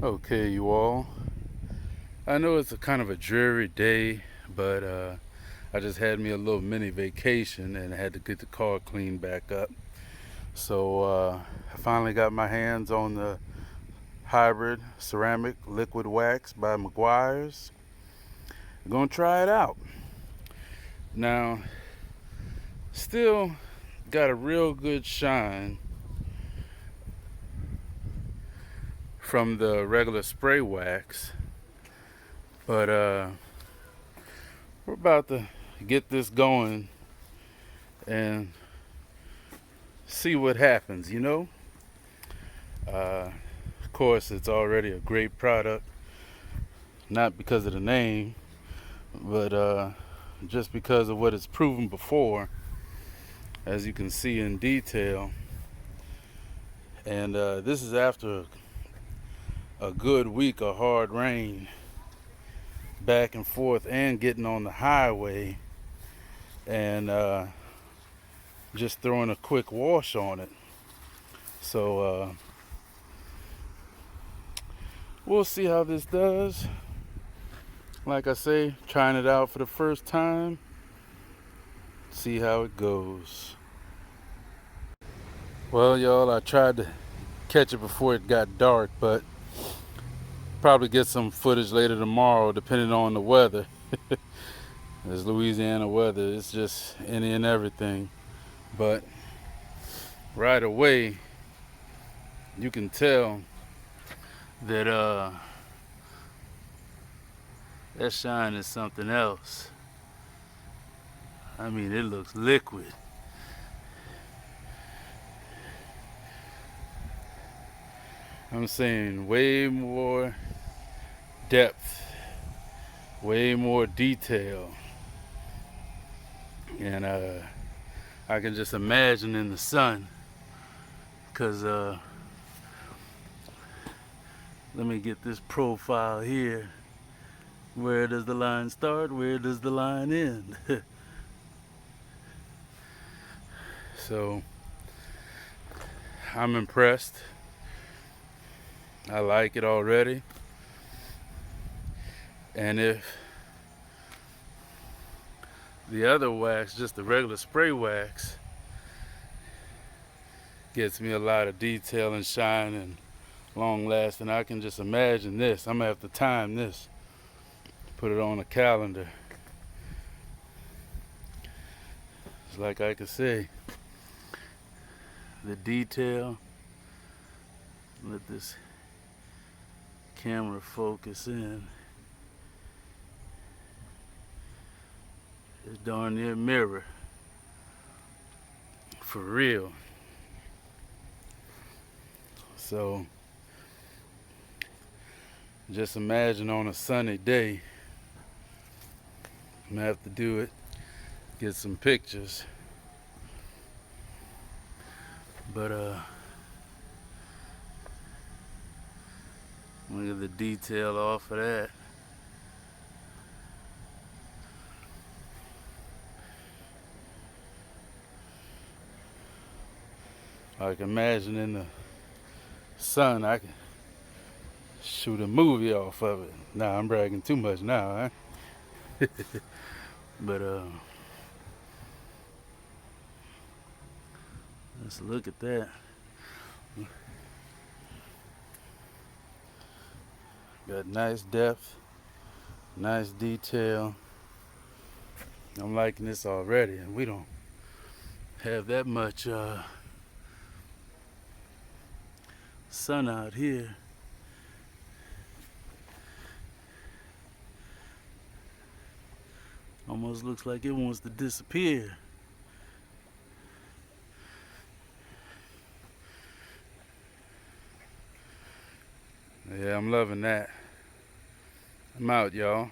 Okay, you all. I know it's a kind of a dreary day, but I just had me a little mini vacation and I had to get the car cleaned back up. So I finally got my hands on the hybrid ceramic liquid wax by Meguiar's. I'm gonna try it out. Now, still got a real good shine from the regular spray wax, but we're about to get this going and see what happens, you know. Of course, it's already a great product, not because of the name, but just because of what it's proven before, as you can see in detail. And this is after a good week of hard rain, back and forth, and getting on the highway, and just throwing a quick wash on it. So we'll see how this does. Like I say, trying it out for the first time. See how it goes. Well, y'all, I tried to catch it before it got dark, but probably get some footage later tomorrow, depending on the weather. It's Louisiana weather. It's just any and everything. But right away, you can tell that that shine is something else. I mean, it looks liquid. I'm saying way more depth, way more detail. And I can just imagine in the sun, because let me get this profile here. Where does the line start? Where does the line end? So I'm impressed. I like it already. And if the other wax, just the regular spray wax, gets me a lot of detail and shine and long lasting, I can just imagine this. I'm gonna have to time this, put it on a calendar. It's like I could say, the detail, let this camera focus in. It's darn near a mirror. For real. So just imagine on a sunny day, I'm gonna have to do it, get some pictures. But look at the detail off of that. I can imagine in the sun, I can shoot a movie off of it. Nah, I'm bragging too much now, huh? But let's look at that. Got nice depth, nice detail. I'm liking this already, and we don't have that much sun out here. Almost looks like it wants to disappear. Yeah, I'm loving that. I'm out, y'all.